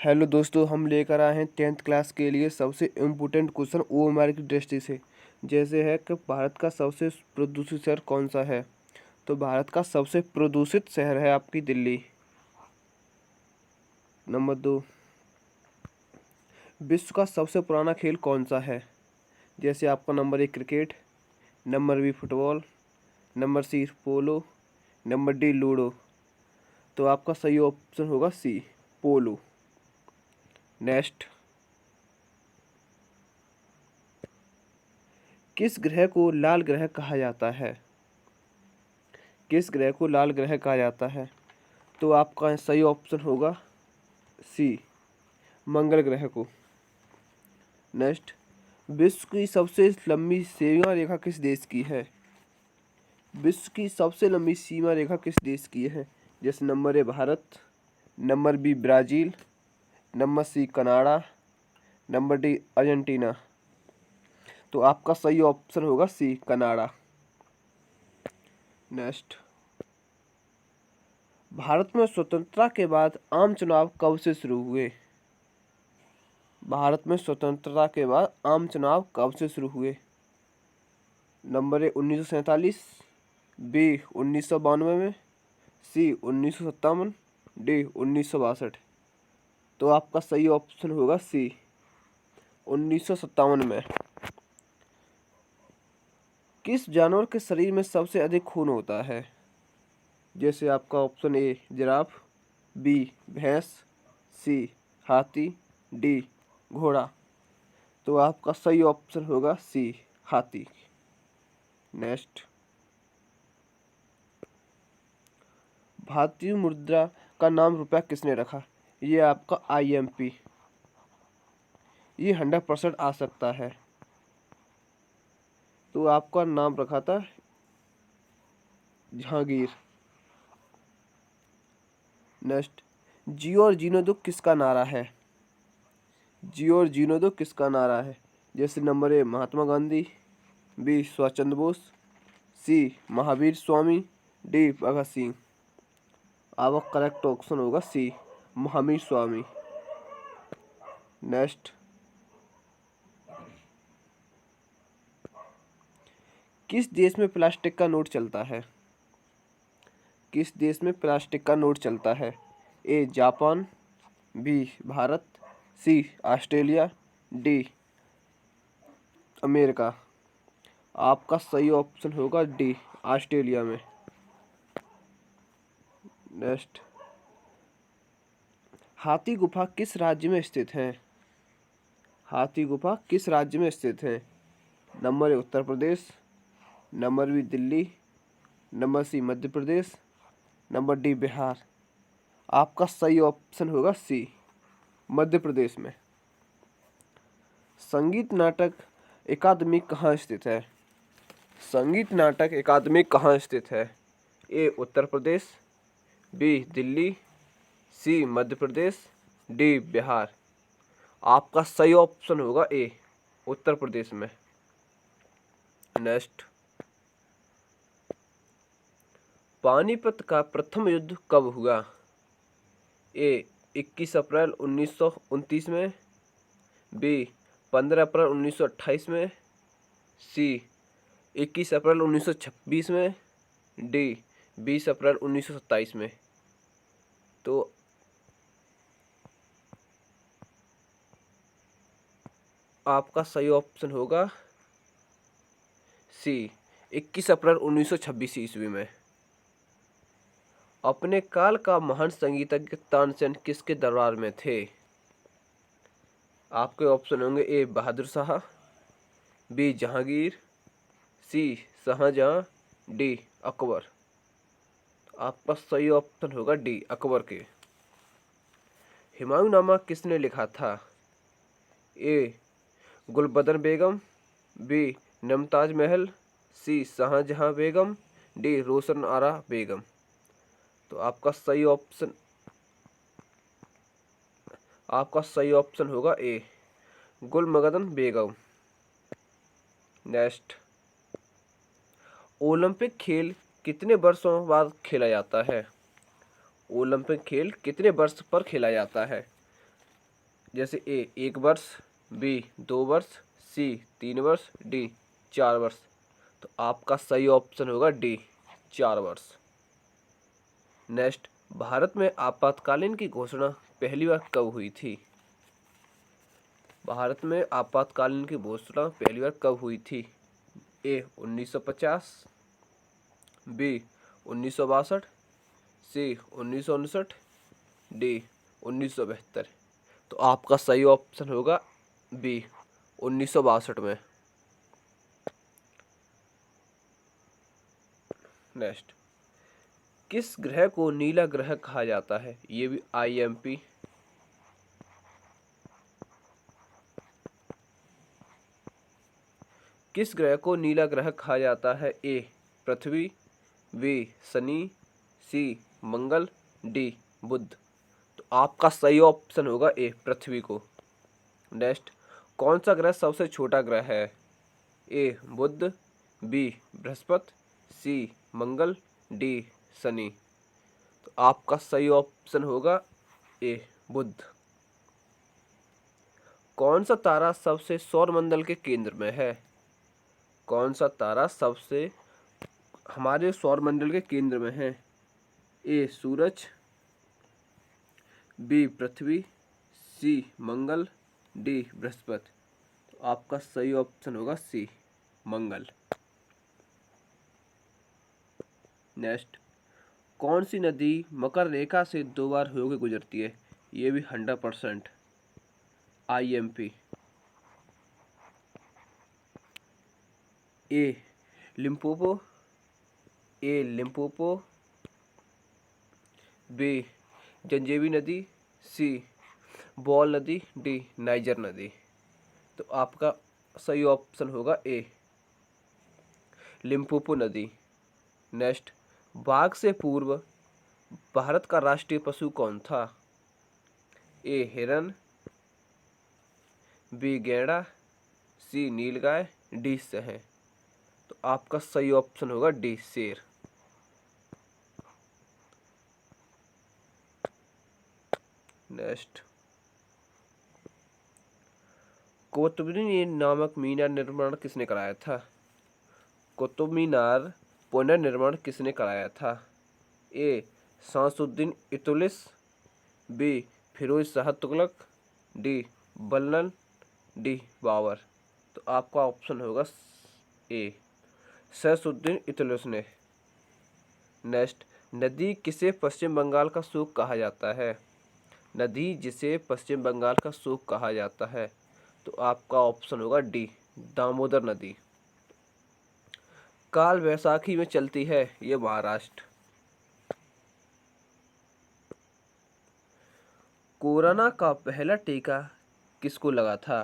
Hello दोस्तों, हम लेकर आए हैं 10th क्लास के लिए सबसे इम्पोर्टेंट क्वेश्चन ओएमआर की दृष्टि से। जैसे है कि भारत का सबसे प्रदूषित शहर कौन सा है। तो भारत का सबसे प्रदूषित शहर है आपकी दिल्ली। नंबर 2, विश्व का सबसे पुराना खेल कौन सा है। जैसे आपका number 1 cricket, number B football, number C polo, number D ludo. तो आपका सही ऑप्शन होगा सी, पोलो। नेक्स्ट, किस ग्रह को लाल ग्रह कहा जाता है। किस ग्रह को लाल ग्रह कहा जाता है। तो आपका सही ऑप्शन होगा सी, मंगल ग्रह को। नेक्स्ट, विश्व की सबसे लंबी सीमा रेखा किस देश की है। विश्व की सबसे लंबी सीमा रेखा किस देश की है। जैसे number A Bharat, number B Brazil, number C Canada, number D Argentina. तो आपका सही ऑप्शन होगा सी, कनाडा। नेक्स्ट, भारत में स्वतंत्रता के बाद आम चुनाव कब से शुरू हुए। भारत में स्वतंत्रता के बाद आम चुनाव कब से शुरू हुए। नंबर ए 1947, बी 1992 में, सी 1957, डी 1962। तो आपका सही ऑप्शन होगा सी, 1957 में। किस जानवर के शरीर में सबसे अधिक खून होता है। जैसे आपका ऑप्शन ए जिराफ, बी भैंस, सी हाथी, डी घोड़ा। तो आपका सही ऑप्शन होगा सी, हाथी। नेक्स्ट, भारतीय मुद्रा का नाम रुपया किसने रखा। ये आपका IMP, ये 100% आ सकता है। तो आपका नाम रखा था जहांगीर। नेक्स्ट, जियो और जीने दो किसका नारा है। जियो और जीने दो किसका नारा है। जैसे number A Mahatma Gandhi, B Subhash Chandra Bose, C Mahavir Swami, D Bhagat Singh. आपका करेक्ट ऑप्शन होगा सी, महावीर स्वामी। नेक्स्ट, किस देश में प्लास्टिक का नोट चलता है। किस देश में प्लास्टिक का नोट चलता है। A Japan, B Bharat, C Australia, D America. आपका सही ऑप्शन होगा डी, ऑस्ट्रेलिया में। नेक्स्ट, हाथी गुफा किस राज्य में स्थित है। हाथी गुफा किस राज्य में स्थित है। Number A Uttar Pradesh, number B Delhi, number C Madhya Pradesh, number D Bihar. आपका सही ऑप्शन होगा सी, मध्य प्रदेश में। संगीत नाटक अकादमी कहाँ स्थित है। संगीत नाटक अकादमी कहाँ स्थित है। ए उत्तर प्रदेश, बी दिल्ली, सी मध्य प्रदेश, डी बिहार। आपका सही ऑप्शन होगा ए, उत्तर प्रदेश में। नेक्स्ट, पानीपत का प्रथम युद्ध कब हुआ। ए 21 अप्रैल 1929 में, बी 15 अप्रैल 1928 में, सी 21 अप्रैल 1926 में, डी 20 अप्रैल 1927 में। तो आपका सही ऑप्शन होगा सी, 21 अप्रैल 1926 ईस्वी में। अपने काल का महान संगीतज्ञ तानसेन किसके दरबार में थे। आपके ऑप्शन होंगे ए बहादुर शाह, बी जहांगीर, सी शाहजहां, डी अकबर। आपका सही ऑप्शन होगा डी, अकबर के। हुमायूंनामा किसने लिखा था। ए गुलबदन बेगम, बी मुमताज महल, सी शाहजहां बेगम, डी रोशन आरा बेगम। तो आपका सही ऑप्शन होगा ए, गुलबदन बेगम। नेक्स्ट, ओलंपिक खेल कितने वर्षों बाद खेला जाता है। ओलंपिक खेल कितने वर्ष पर खेला जाता है। जैसे ए 1 वर्ष, बी 2 वर्ष, सी 3 वर्ष, डी 4 वर्ष। तो आपका सही ऑप्शन होगा डी 4 वर्ष। नेक्स्ट, भारत में आपातकालीन की घोषणा पहली बार कब हुई थी? भारत में आपातकालीन की घोषणा पहली बार कब हुई थी? ए 1950, बी 1962, सी 1959, डी 1972। तो आपका सही ऑप्शन होगा बी 1962 में। नेक्स्ट, किस ग्रह को नीला ग्रह कहा जाता है? ये भी IMP। किस ग्रह को नीला ग्रह कहा जाता है? ए पृथ्वी, बी शनि, सी मंगल, डी बुध। तो आपका सही ऑप्शन होगा ए पृथ्वी को। नेक्स्ट, कौन सा ग्रह सबसे छोटा ग्रह है? ए बुध, बी बृहस्पति, सी मंगल, डी शनि। तो आपका सही ऑप्शन होगा ए बुध। कौन सा तारा सबसे सौरमंडल के केंद्र में है? कौन सा तारा सबसे हमारे सौरमंडल के केंद्र में है? ए सूरज, बी पृथ्वी, सी मंगल, डी बृहस्पति। तो आपका सही ऑप्शन होगा सी मंगल। नेक्स्ट, कौन सी नदी मकर रेखा से 2 बार होकर गुजरती है? ये भी 100% IMP। ए लिम्पोपो, ए लिम्पोपो, बी जंजेबी नदी, सी बॉल नदी, डी नाइजर नदी। तो आपका सही ऑप्शन होगा ए लिम्पोपो नदी। नेक्स्ट, बाघ से पूर्व भारत का राष्ट्रीय पशु कौन था? ए हिरन, बी गैंडा, सी नीलगाय, डी सह। तो आपका सही ऑप्शन होगा डी शेर। नेक्स्ट, कुतुब मीनार नामक मीनार निर्माण किसने कराया था? कुतुब मीनार पुनर्निर्माण किसने कराया था? A Shamsuddin Iltutmish, B Firoz Shah Tughlaq, D Ballan, D Babur. तो आपका ऑप्शन होगा ए शामसुद्दीन इतुलिस ने। नेक्स्ट, नदी किसे पश्चिम बंगाल का सूख कहा जाता है? नदी जिसे पश्चिम बंगाल का सूख कहा जाता है। तो आपका ऑप्शन होगा डी दामोदर नदी। काल वैसाखी में चलती है ये महाराष्ट्र। कोरोना का पहला टीका किसको लगा था?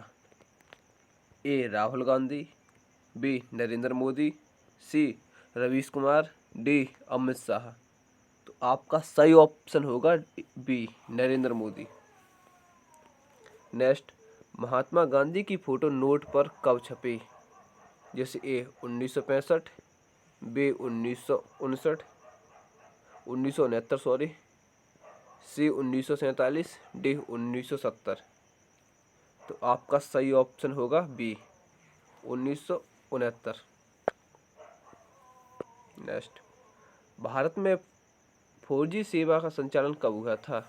ए राहुल गांधी, बी नरेंद्र मोदी, सी रवीश कुमार, डी अमित शाह। तो आपका सही ऑप्शन होगा बी नरेंद्र मोदी। नेक्स्ट, महात्मा गांधी की फोटो नोट पर कब छपी? जैसे ए 1965, बी 1959, 1969 सॉरी, सी 1947, डी 1970। तो आपका सही ऑप्शन होगा बी 1969। नेक्स्ट, भारत में 4G सेवा का संचालन कब हुआ था?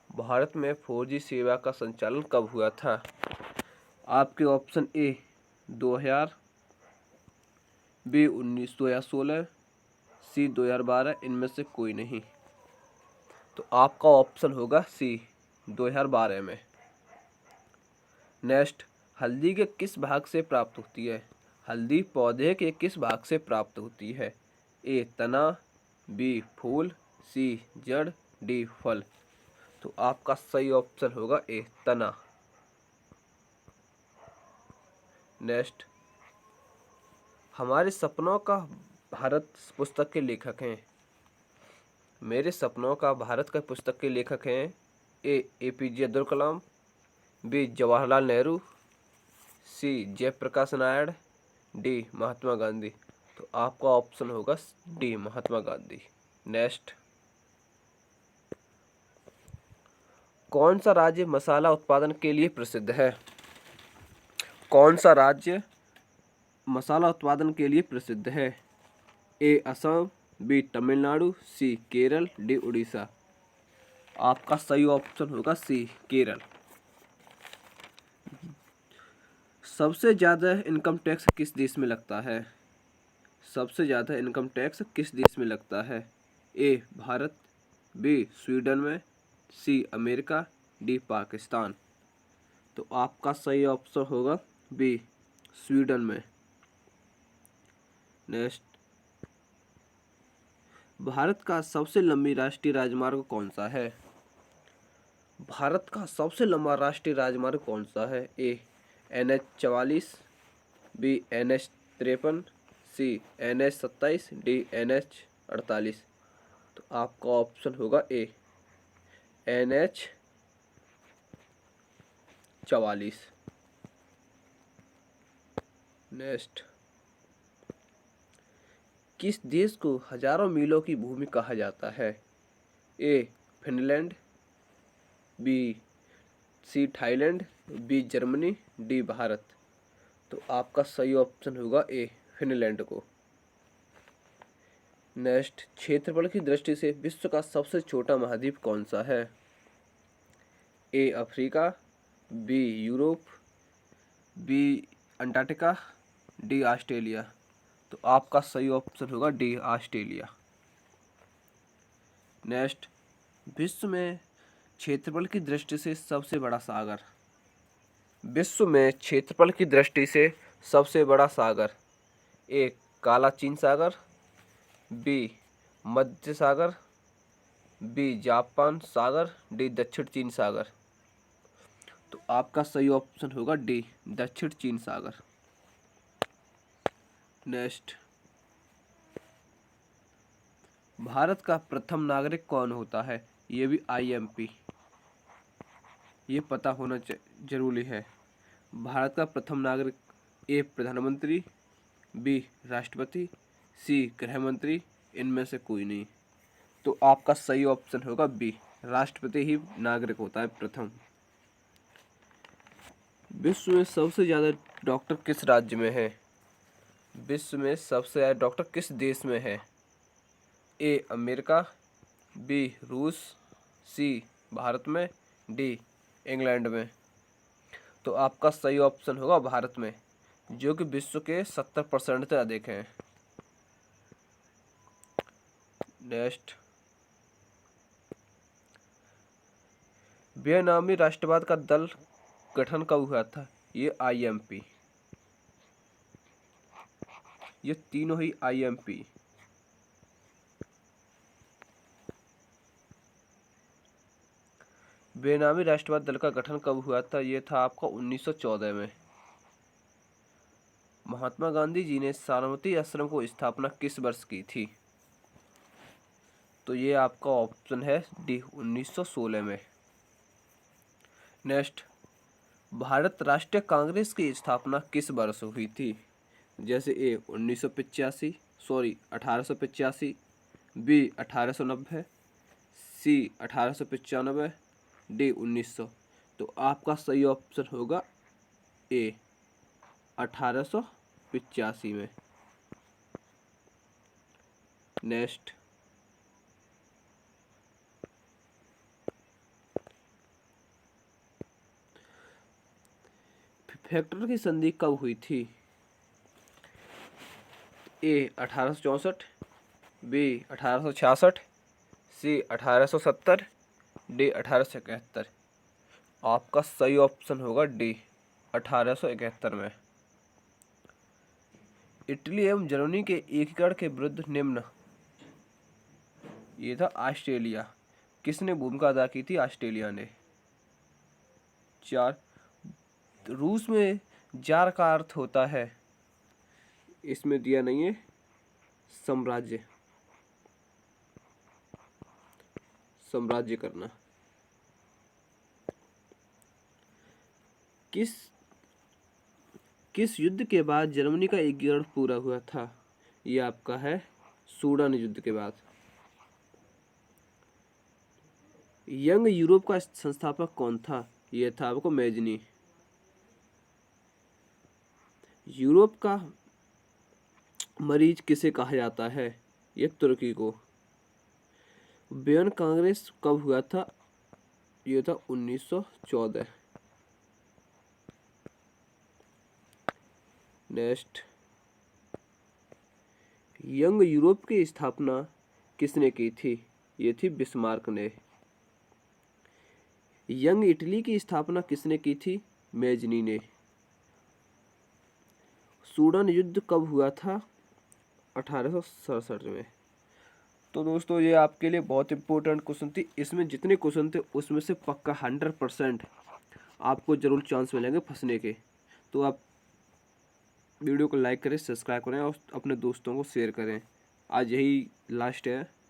भारत में 4G सेवा का संचालन कब हुआ था? आपके ऑप्शन ए 2000, बी 2016, सी 2012, इनमें से कोई नहीं। तो आपका ऑप्शन होगा सी 2012 में। नेक्स्ट, हल्दी के किस भाग से प्राप्त होती है? हल्दी पौधे के किस भाग से प्राप्त होती है? ए तना, बी फूल, सी जड़, डी फल। तो आपका सही ऑप्शन होगा ए तना। नेक्स्ट, हमारे सपनों का भारत पुस्तक के लेखक हैं। मेरे सपनों का भारत का पुस्तक के लेखक हैं ए APJ अब्दुल कलाम, बी जवाहरलाल नेहरू, सी जयप्रकाश नारायण, डी महात्मा गांधी। तो आपका ऑप्शन होगा डी महात्मा गांधी। नेक्स्ट, कौन सा राज्य मसाला उत्पादन के लिए प्रसिद्ध है? कौन सा राज्य मसाला उत्पादन के लिए प्रसिद्ध है? ए असम, बी तमिलनाडु, सी केरल, डी उड़ीसा। आपका सही ऑप्शन होगा सी केरल। सबसे ज़्यादा इनकम टैक्स किस देश में लगता है? सबसे ज़्यादा इनकम टैक्स किस देश में लगता है? ए भारत, बी स्वीडन में, सी अमेरिका, डी पाकिस्तान। तो आपका सही ऑप्शन होगा बी स्वीडन में। नेक्स्ट, भारत का सबसे लंबी राष्ट्रीय राजमार्ग कौन सा है? भारत का सबसे लंबा राष्ट्रीय राजमार्ग कौन सा है? ए NH-44, बी NH-53, सी NH-27, डी NH-48। तो आपका ऑप्शन होगा ए NH-44। नेक्स्ट, किस देश को हजारों मीलों की भूमि कहा जाता है? A Finland, B C Thailand, B Germany, D Bharat. तो आपका सही ऑप्शन होगा ए फिनलैंड को। नेक्स्ट, क्षेत्रफल की दृष्टि से विश्व का सबसे छोटा महाद्वीप कौन सा है? A Africa, B Europe, B Antarctica, D Australia. तो आपका सही ऑप्शन होगा डी ऑस्ट्रेलिया। नेक्स्ट, विश्व में क्षेत्रफल की दृष्टि से सबसे बड़ा सागर। विश्व में क्षेत्रफल की दृष्टि से सबसे बड़ा सागर। ए काला चीन सागर, बी मध्य सागर, बी जापान सागर, डी दक्षिण चीन सागर। तो आपका सही ऑप्शन होगा डी दक्षिण चीन सागर। नेक्स्ट, भारत का प्रथम नागरिक कौन होता है? ये भी IMP, ये पता होना जरूरी है। भारत का प्रथम नागरिक ए प्रधानमंत्री, बी राष्ट्रपति, सी गृह मंत्री, इनमें से कोई नहीं। तो आपका सही ऑप्शन होगा बी राष्ट्रपति ही नागरिक होता है प्रथम। विश्व में सबसे ज़्यादा डॉक्टर किस राज्य में है? विश्व में सबसे ज़्यादा डॉक्टर किस देश में है? ए अमेरिका, बी रूस, सी भारत में, डी इंग्लैंड में। तो आपका सही ऑप्शन होगा भारत में, जो कि विश्व के 70% से अधिक हैं। नेक्स्ट, बेनामी राष्ट्रवाद का दल गठन कब हुआ था? ये IMP, ये तीनों ही IMP। बेनामी राष्ट्रवाद दल का गठन कब हुआ था? ये था आपका 1914 में। महात्मा गांधी जी ने साबरमती आश्रम को स्थापना किस वर्ष की थी? तो ये आपका ऑप्शन है डी 1916 में। नेक्स्ट, भारत राष्ट्रीय कांग्रेस की स्थापना किस वर्ष हुई थी? जैसे ए 1885, बी 1890, सी 1895, डी 1900। तो आपका सही ऑप्शन होगा ए 1885 में। नेक्स्ट, फैक्टर की संधि कब हुई थी? ए 1864, बी 1866, सी 1870, डी 1871। आपका सही ऑप्शन होगा डी 1871 में। इटली एवं जर्मनी के एकीकरण के विरुद्ध निम्न, ये था ऑस्ट्रेलिया। किसने भूमिका अदा की थी? ऑस्ट्रेलिया ने। 4, रूस में जार का अर्थ होता है, इसमें दिया नहीं है, साम्राज्य, साम्राज्य करना। किस युद्ध के बाद जर्मनी का एकीकरण पूरा हुआ था? ये आपका है सूडान युद्ध के बाद। यंग यूरोप का संस्थापक कौन था? यह था आपको मैजनी। यूरोप का मरीज किसे कहा जाता है? ये तुर्की को। बेन कांग्रेस कब हुआ था? ये था 1914। नेक्स्ट, यंग यूरोप की स्थापना किसने की थी? ये थी बिस्मार्क ने। यंग इटली की स्थापना किसने की थी? मैजनी ने। सूडान युद्ध कब हुआ था? 1867 में। तो दोस्तों ये आपके लिए बहुत इंपॉर्टेंट क्वेश्चन थी। इसमें जितने क्वेश्चन थे उसमें से पक्का 100% आपको जरूर चांस मिलेंगे फंसने के। तो आप वीडियो को लाइक करें, सब्सक्राइब करें और अपने दोस्तों को शेयर करें। आज यही लास्ट है।